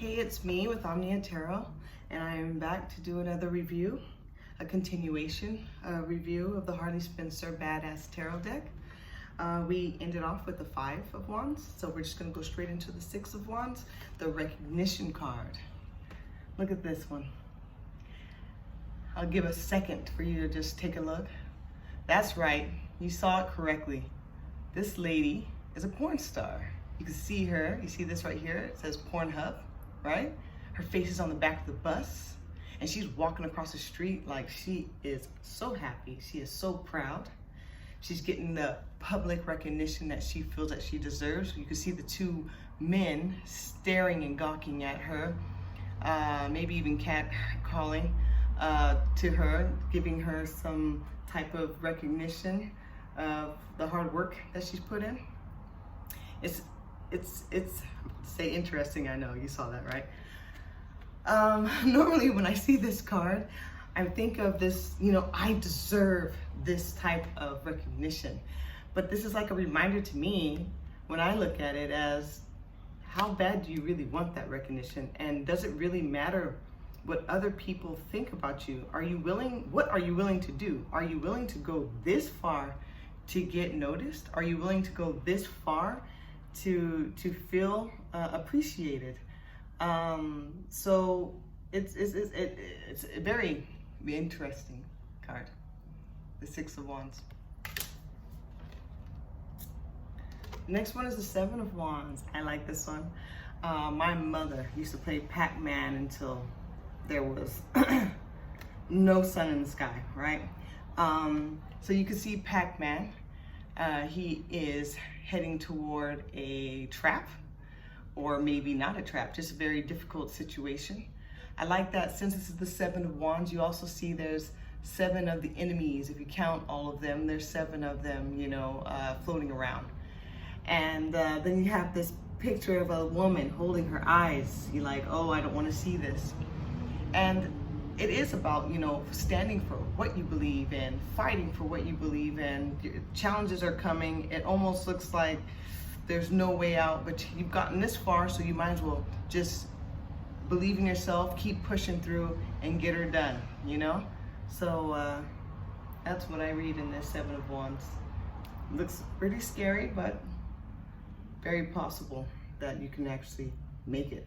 Hey, it's me with Omnia Tarot, and I am back to do another review, a continuation review of the Harley Spencer Badass Tarot deck. We ended off with the Five of Wands, so we're just going to go straight into the Six of Wands, the recognition card. Look at this one. I'll give a second for you to just take a look. That's right, you saw it correctly. This lady is a porn star. You can see her, you see this right here, it says Pornhub, right? Her face is on the back of the bus, and she's walking across the street like she is so happy. She is so proud. She's getting the public recognition that she feels that she deserves. You can see the two men staring and gawking at her, maybe even catcalling to her, giving her some type of recognition of the hard work that she's put in. It's say interesting, I know, you saw that, right? Normally when I see this card, I think of this, I deserve this type of recognition. But this is like a reminder to me when I look at it as, how bad do you really want that recognition? And does it really matter what other people think about you? What are you willing to do? Are you willing to go this far to get noticed? Are you willing to go this far to feel appreciated? So it's a very interesting card, the Six of Wands. The next one is the Seven of Wands. I like this one. My mother used to play Pac-Man until there was no sun in the sky, right? So you can see Pac-Man. He is heading toward a trap, or maybe not a trap, just a very difficult situation. I like that since this is the Seven of Wands, you also see there's seven of the enemies. If you count all of them, there's seven of them, floating around. And then you have this picture of a woman holding her eyes. You're like, oh, I don't want to see this. And it is about, standing for what you believe in, fighting for what you believe in. Challenges are coming. It almost looks like there's no way out, but you've gotten this far, so you might as well just believe in yourself, keep pushing through, and get her done, So that's what I read in this Seven of Wands. Looks pretty scary, but very possible that you can actually make it,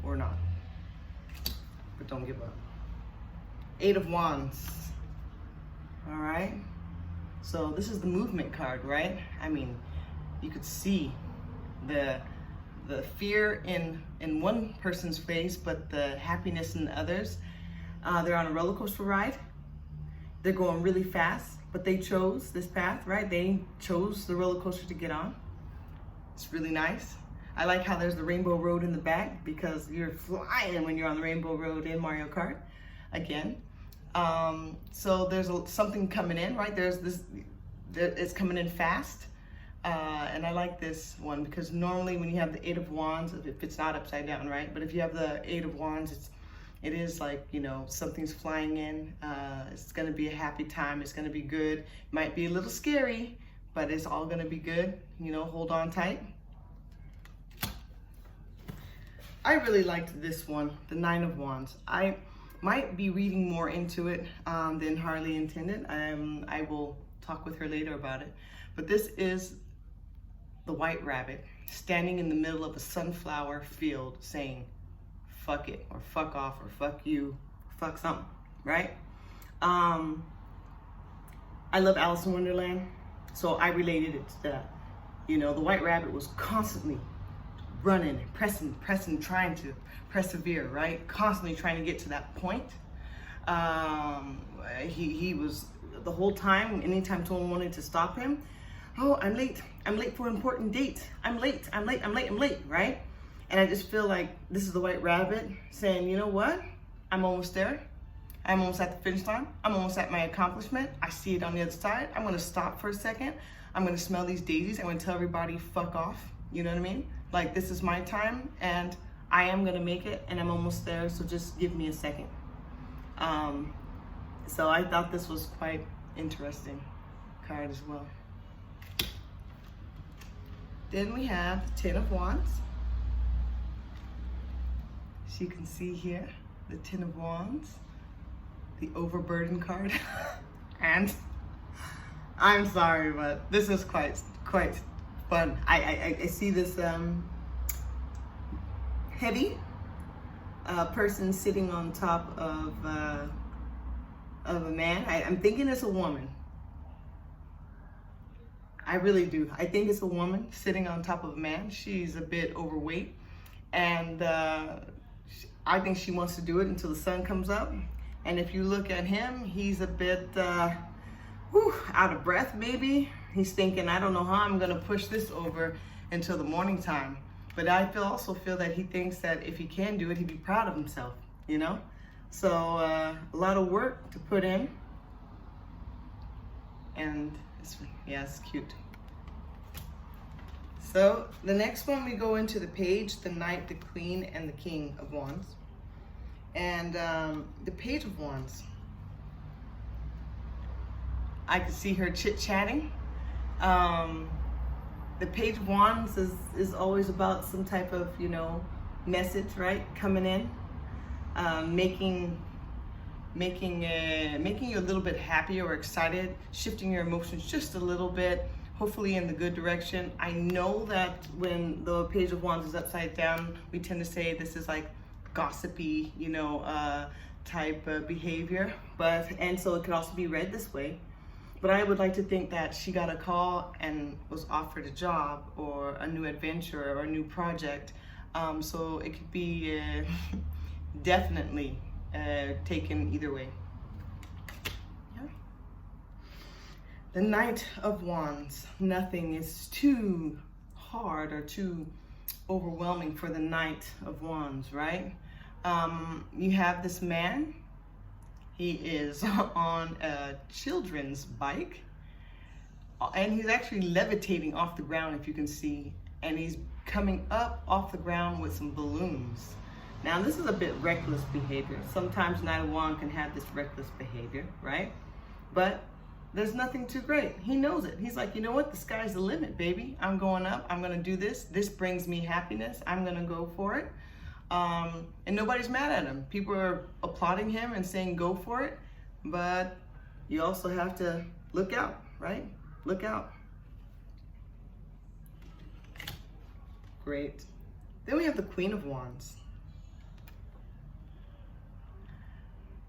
or not. But don't give up. Eight of Wands. All right. So this is the movement card, right? I mean, you could see the fear in one person's face, but the happiness in the others. They're on a roller coaster ride. They're going really fast, but they chose this path, right? They chose the roller coaster to get on. It's really nice. I like how there's the Rainbow Road in the back, because you're flying when you're on the Rainbow Road in Mario Kart, again. So there's something coming in, right? It's coming in fast. And I like this one because normally when you have the Eight of Wands, if it's not upside down, right? But if you have the Eight of Wands, it is like, something's flying in. It's gonna be a happy time. It's gonna be good. It might be a little scary, but it's all gonna be good. Hold on tight. I really liked this one, the Nine of Wands. I might be reading more into it than Harley intended. I will talk with her later about it. But this is the White Rabbit standing in the middle of a sunflower field saying, fuck it, or fuck off, or fuck you, or fuck something, right? I love Alice in Wonderland, so I related it to that. The White Rabbit was constantly running, pressing, trying to persevere, right? Constantly trying to get to that point. He was, the whole time, anytime someone wanted to stop him, oh, I'm late for an important date. I'm late, right? And I just feel like this is the White Rabbit saying, you know what? I'm almost there. I'm almost at the finish line. I'm almost at my accomplishment. I see it on the other side. I'm gonna stop for a second. I'm gonna smell these daisies. I'm gonna tell everybody, fuck off. You know what I mean? Like, this is my time, and I am gonna make it, and I'm almost there, so just give me a second. So I thought this was quite interesting card as well. Then we have the Ten of Wands. As you can see here, the Ten of Wands, the overburden card, and I'm sorry, but this is quite fun. I see this heavy person sitting on top of a man. I'm thinking it's a woman. I really do. I think it's a woman sitting on top of a man. She's a bit overweight, and I think she wants to do it until the sun comes up. And if you look at him, he's a bit out of breath maybe. He's thinking, I don't know how I'm gonna push this over until the morning time. But I also feel that he thinks that if he can do it, he'd be proud of himself, you know? So a lot of work to put in. And it's cute. So the next one, we go into the Page, the Knight, the Queen, and the King of Wands. And the Page of Wands, I could see her chit-chatting. The Page of Wands is always about some type of, you know, message, right? Coming in, making you a little bit happier or excited, shifting your emotions just a little bit, hopefully in the good direction. I know that when the Page of Wands is upside down, we tend to say this is like gossipy, you know, type of behavior, and so it could also be read this way. But I would like to think that she got a call and was offered a job or a new adventure or a new project. So it could be definitely taken either way. Yeah. The Knight of Wands. Nothing is too hard or too overwhelming for the Knight of Wands, right? You have this man. He is on a children's bike, and he's actually levitating off the ground, if you can see, and he's coming up off the ground with some balloons. Now, this is a bit reckless behavior. Sometimes Knight of Wands can have this reckless behavior, right? But there's nothing too great. He knows it. He's like, you know what? The sky's the limit, baby. I'm going up. I'm going to do this. This brings me happiness. I'm going to go for it. And nobody's mad at him. People are applauding him and saying go for it, but you also have to look out, right? Look out. Great. Then we have the Queen of Wands.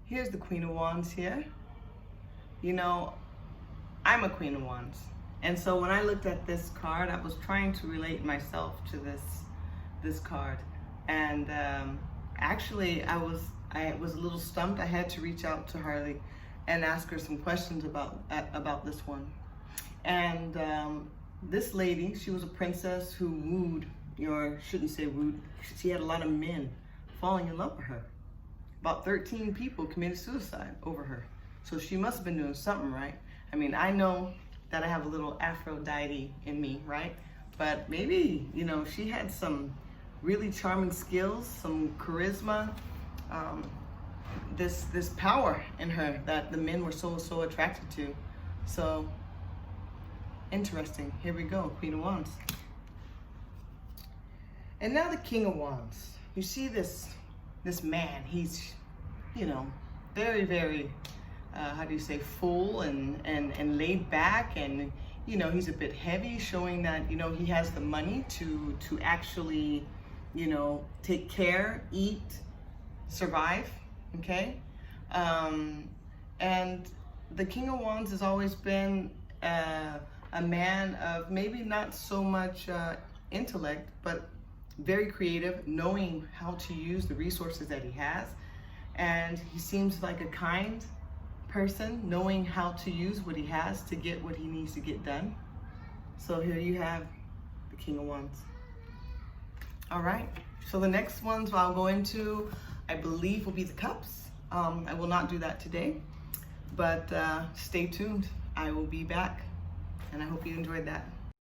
Here's the Queen of Wands here. You know, I'm a Queen of Wands, and so when I looked at this card, I was trying to relate myself to this card. And actually, I was a little stumped. I had to reach out to Harley and ask her some questions about this one. And this lady, she was a princess who wooed, or shouldn't say wooed, she had a lot of men falling in love with her. About 13 people committed suicide over her. So she must have been doing something right. I mean, I know that I have a little Aphrodite in me, right? But maybe, you know, she had some really charming skills, some charisma, this power in her that the men were so attracted to. So interesting. Here we go, Queen of Wands. And now the King of Wands. You see this man. He's, you know, very how do you say, full and laid back, and you know, he's a bit heavy, showing that, you know, he has the money to actually, you know, take care, eat, survive, okay? And the King of Wands has always been a man of maybe not so much intellect, but very creative, knowing how to use the resources that he has. And he seems like a kind person, knowing how to use what he has to get what he needs to get done. So here you have the King of Wands. All right, so the next ones I'll go into, I believe, will be the Cups. I will not do that today, but stay tuned. I will be back, and I hope you enjoyed that.